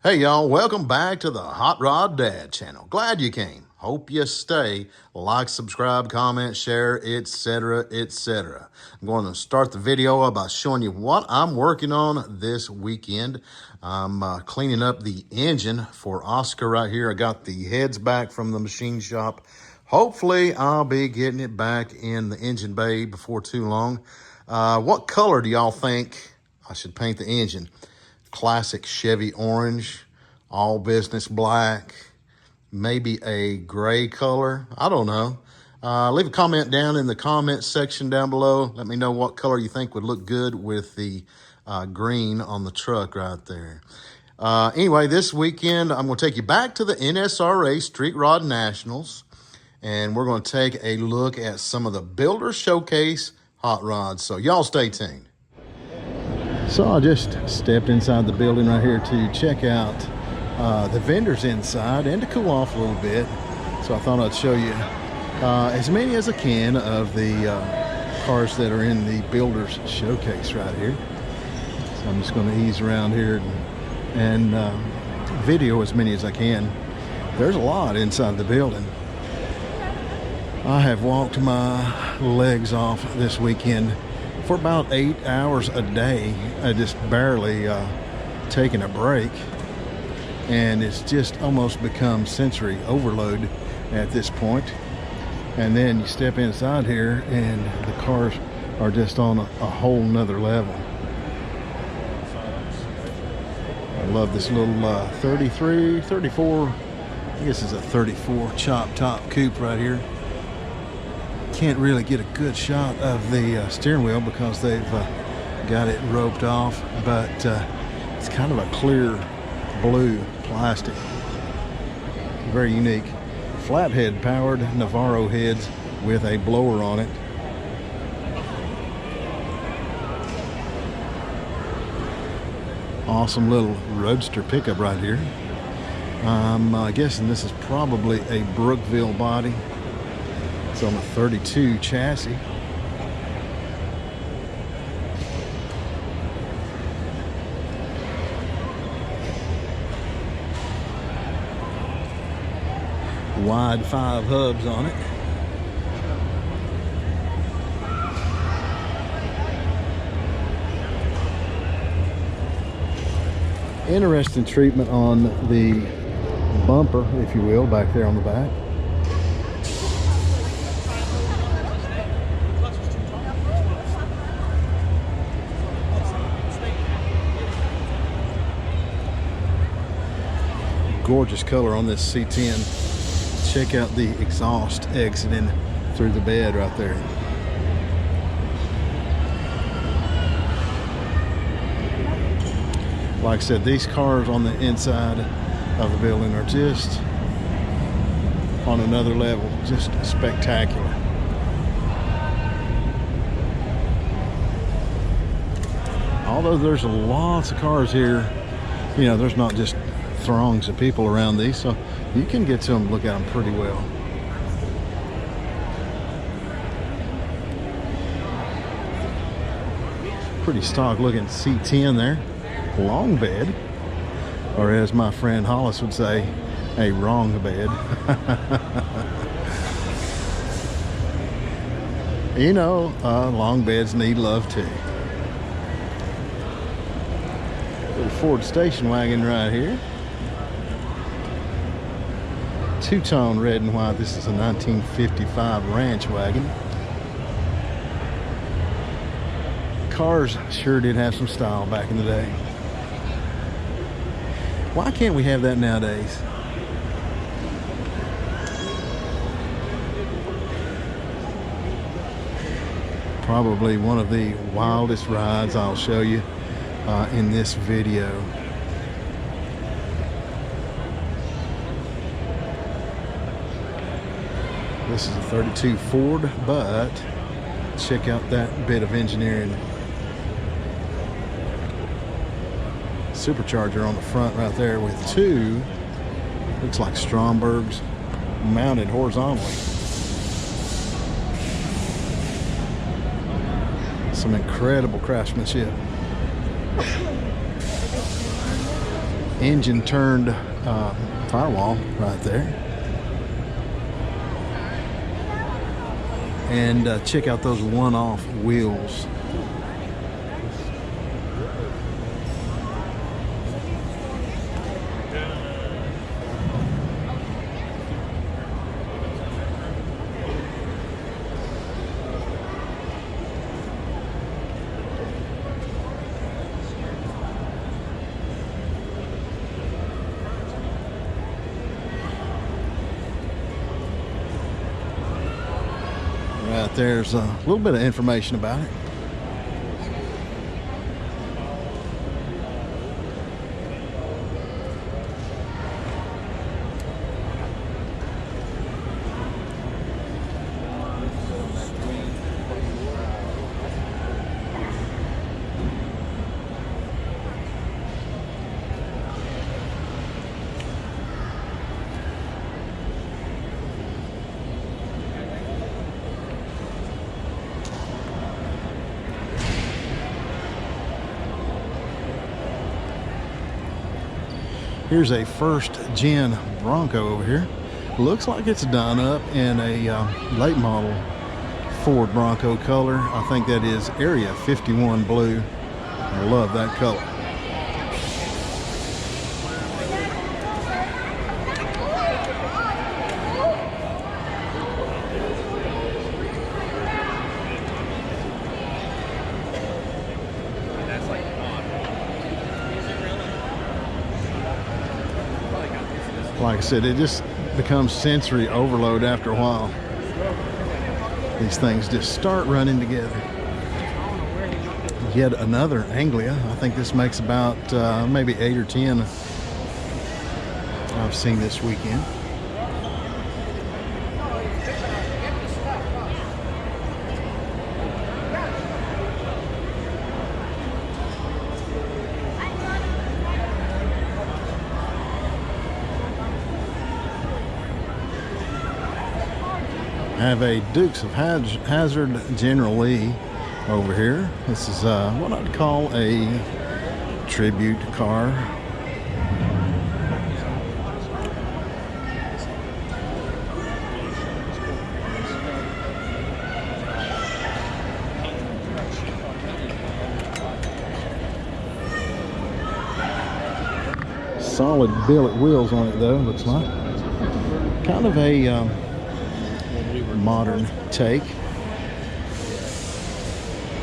Hey y'all, welcome back to the Hot Rod Dad channel. Glad you came. Hope you stay. Like, subscribe, comment, share, etc., etc. I'm going to start the video by showing you what I'm working on this weekend. I'm cleaning up the engine for Oscar right here. I got the heads back from the machine shop. Hopefully, I'll be getting it back in the engine bay before too long. What color do y'all think I should paint the engine? Classic Chevy orange, all business black, maybe a gray color. I don't know. Leave a comment down in the comment section down below. Let me know what color you think would look good with the green on the truck right there. Anyway, this weekend, I'm going to take you back to the NSRA Street Rod Nationals, and we're going to take a look at some of the Builder Showcase hot rods. So y'all stay tuned. So I just stepped inside the building right here to check out the vendors inside and to cool off a little bit. So I thought I'd show you as many as I can of the cars that are in the Builders Showcase right here. So I'm just going to ease around here and video as many as I can. There's a lot inside the building. I have walked my legs off this weekend for about 8 hours a day. I just barely taking a break, and it's just almost become sensory overload at this point. And then you step inside here and the cars are just on a whole nother level. I love this little 33, 34, I guess it's a 34 chop top coupe right here. Can't really get a good shot of the steering wheel because they've got it roped off, but it's kind of a clear blue plastic. Very unique. Flathead powered Navarro heads with a blower on it. Awesome little roadster pickup right here. I'm guessing this is probably a Brookville body. It's on a 32 chassis. Wide 5 hubs on it. Interesting treatment on the bumper, if you will, back there on the back. Gorgeous color on this C10. Check out the exhaust exiting through the bed right there. Like I said, these cars on the inside of the building are just on another level, just spectacular. Although there's lots of cars here, you know, there's not just throngs of people around these, so you can get to them, look at them pretty well. Pretty stock looking C10 there. Long bed, or as my friend Hollis would say, a wrong bed. You know, long beds need love too. Little Ford station wagon right here. Two-tone red and white. This is a 1955 ranch wagon. Cars sure did have some style back in the day. Why can't we have that nowadays? Probably one of the wildest rides I'll show you in this video. This is a 32 Ford, but check out that bit of engineering. Supercharger on the front right there with two, looks like Strombergs, mounted horizontally. Some incredible craftsmanship. engine turned firewall right there. And check out those one-off wheels. Right there's a little bit of information about it. Here's a first gen Bronco over here. Looks like it's done up in a late model Ford Bronco color. I think that is Area 51 blue. I love that color. Like I said, it just becomes sensory overload after a while. These things just start running together. Yet another Anglia. I think this makes about maybe 8 or 10 I've seen this weekend. Have a Dukes of Hazzard General Lee over here. This is what I'd call a tribute car. Solid billet wheels on it though, looks like. Kind of a modern take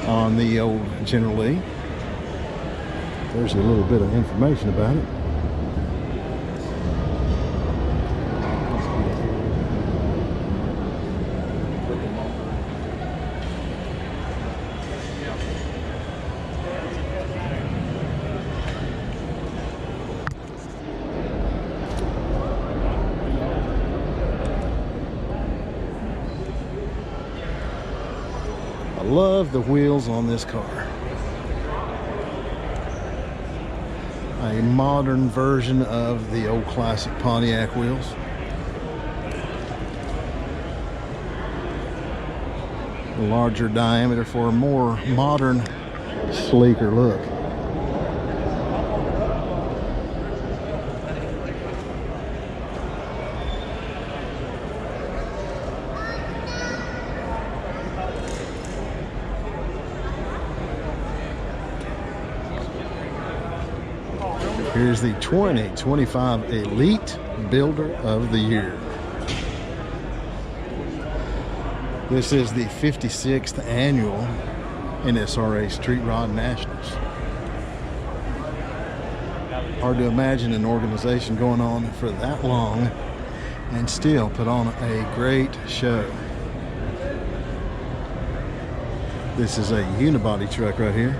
on the old General Lee. There's a little bit of information about it. I love the wheels on this car. A modern version of the old classic Pontiac wheels. A larger diameter for a more modern, sleeker look. Here's the 2025 Elite Builder of the Year. This is the 56th annual NSRA Street Rod Nationals. Hard to imagine an organization going on for that long and still put on a great show. This is a unibody truck right here.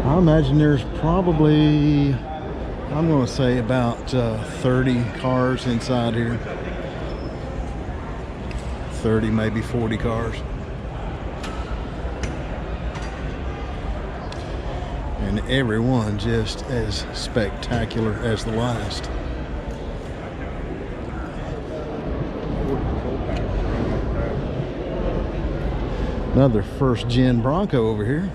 I imagine there's probably I'm going to say about 30 cars inside here. 30, maybe 40 cars. And every one just as spectacular as the last. Another first gen Bronco over here.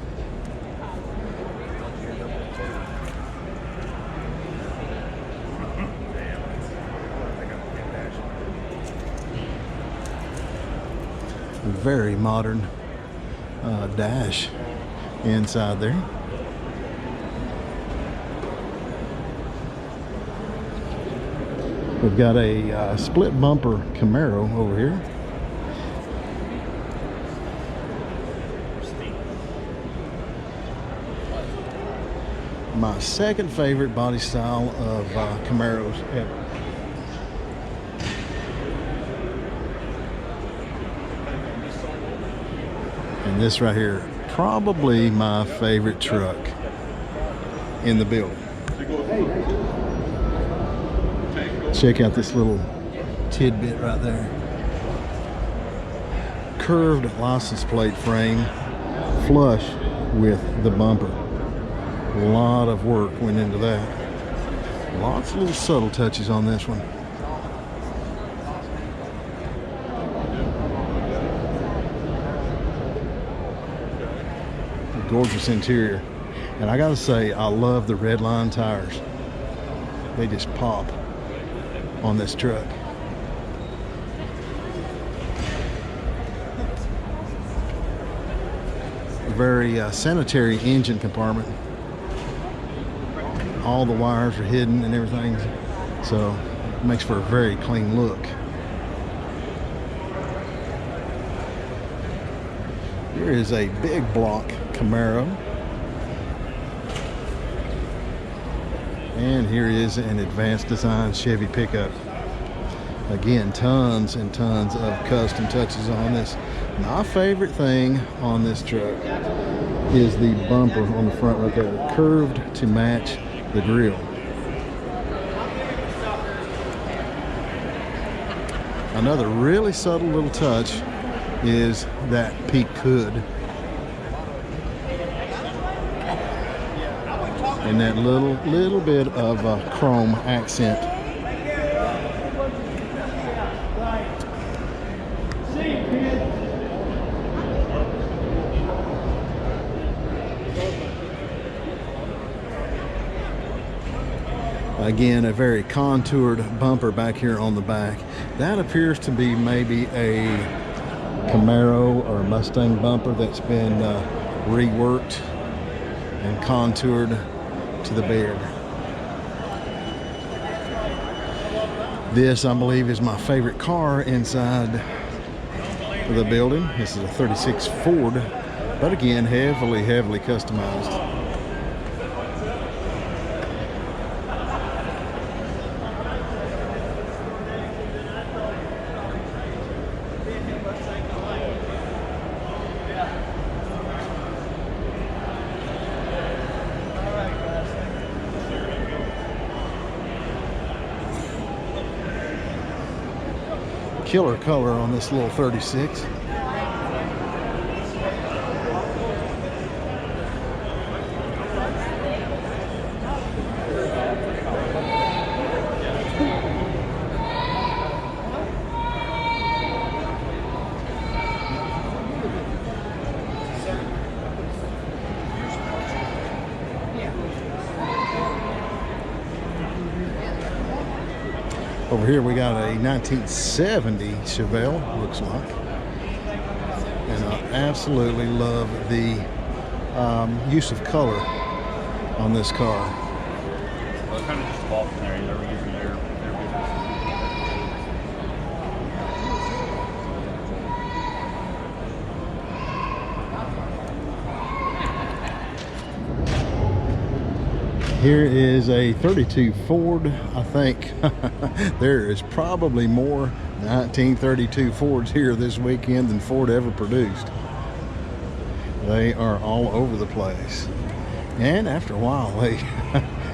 Very modern dash inside there. We've got a split bumper Camaro over here. My second favorite body style of Camaros ever. And this right here, probably my favorite truck in the building. Check out this little tidbit right there. Curved license plate frame, flush with the bumper. A lot of work went into that. Lots of little subtle touches on this one. Gorgeous interior. And I gotta say, I love the red line tires. They just pop on this truck. A very sanitary engine compartment. All the wires are hidden and everything, so it makes for a very clean look. Here is a big block Camaro. And here is an advanced design Chevy pickup. Again, tons and tons of custom touches on this. My favorite thing on this truck is the bumper on the front right there, curved to match the grill. Another really subtle little touch is that peak hood and that little bit of chrome accent. Again, a very contoured bumper back here on the back. That appears to be maybe a Camaro or Mustang bumper that's been reworked and contoured to the bed. This, I believe, is my favorite car inside the building. This is a 36 Ford, but again, heavily customized. Killer color on this little 36. Over here we got a 1970 Chevelle, looks like. And I absolutely love the use of color on this car. Well, it kind of just evolved from there. They were using their business. Here is a 32 Ford. I think there is probably more 1932 Fords here this weekend than Ford ever produced. They are all over the place. And after a while,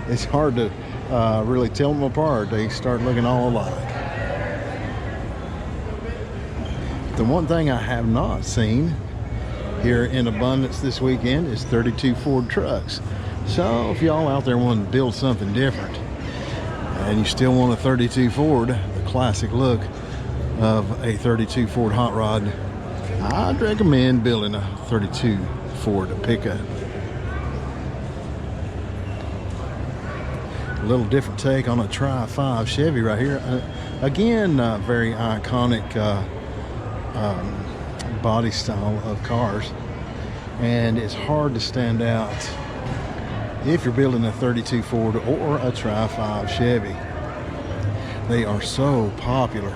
it's hard to really tell them apart. They start looking all alike. The one thing I have not seen here in abundance this weekend is 32 Ford trucks. So if y'all out there want to build something different and you still want a 32 Ford, the classic look of a 32 Ford hot rod, I'd recommend building a 32 Ford pickup. A little different take on a Tri-5 Chevy right here. Again, very iconic body style of cars, and it's hard to stand out if you're building a 32 Ford or a Tri-5 Chevy. They are so popular.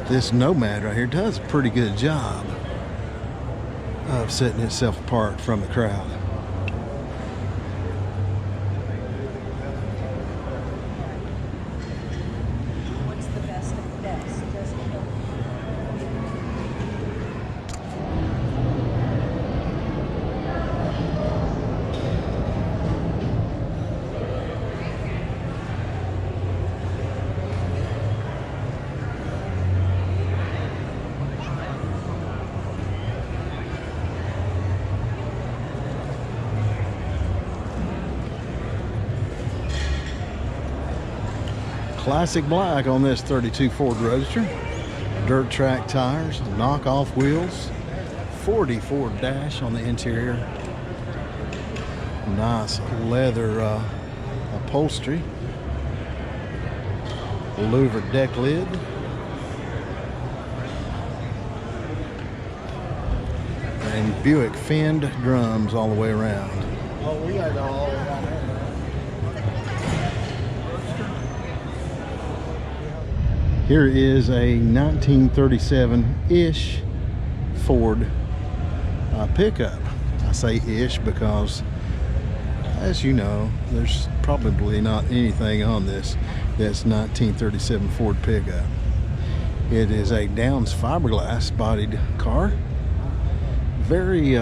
This Nomad right here does a pretty good job of setting itself apart from the crowd. What's the best of the best? Just Classic black on this 32 Ford Roadster. Dirt track tires, knockoff wheels, 40 Ford dash on the interior. Nice leather upholstery. Louisville deck lid. And Buick finned drums all the way around. Oh, we got all around there. Here is a 1937-ish Ford pickup. I say ish because, as you know, there's probably not anything on this that's 1937 Ford pickup. It is a Downs fiberglass bodied car. Very,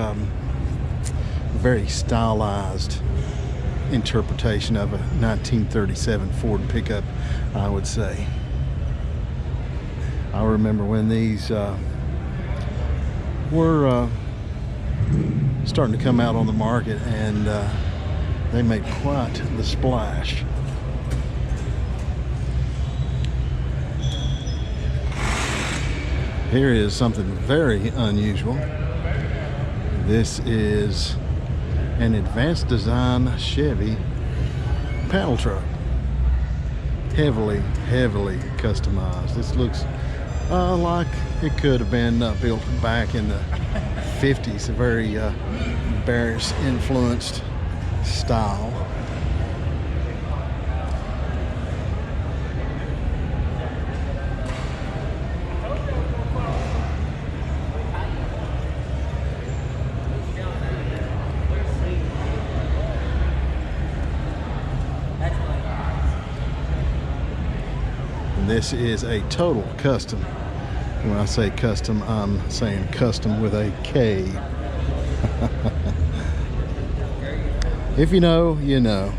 very stylized interpretation of a 1937 Ford pickup, I would say. I remember when these were starting to come out on the market, and they made quite the splash. Here is something very unusual. This is an advanced design Chevy panel truck. Heavily customized. This looks like it could have been built back in the 50s, a very bearish influenced style. And this is a total custom. When I say custom, I'm saying custom with a K. If you know, you know.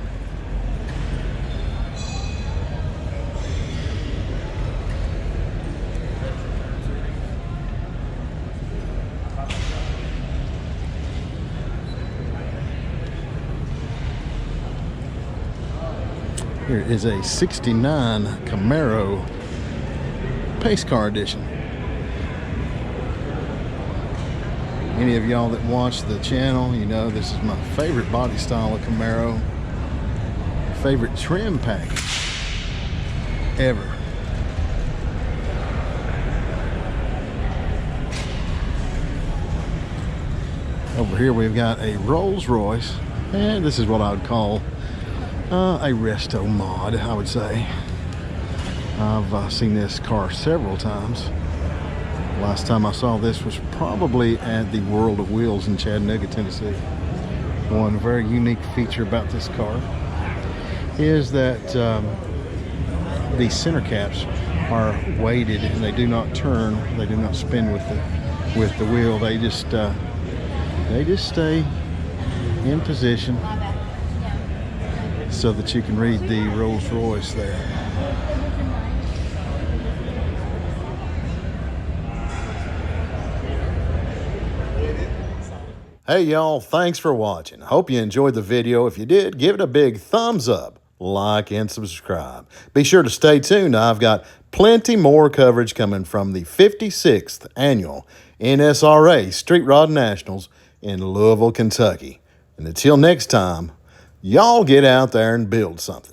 Here is a 69 Camaro Pace Car Edition. Any of y'all that watch the channel, you know this is my favorite body style of Camaro. Favorite trim package ever. Over here we've got a Rolls Royce, and this is what I would call a resto mod, I would say. I've seen this car several times. Last time I saw this was probably at the World of Wheels in Chattanooga, Tennessee. One very unique feature about this car is that the center caps are weighted and they do not turn, they do not spin with the wheel. They just stay in position so that you can read the Rolls Royce there. Hey y'all, thanks for watching. Hope you enjoyed the video. If you did, give it a big thumbs up, like, and subscribe. Be sure to stay tuned. I've got plenty more coverage coming from the 56th Annual NSRA Street Rod Nationals in Louisville, Kentucky. And until next time, y'all get out there and build something.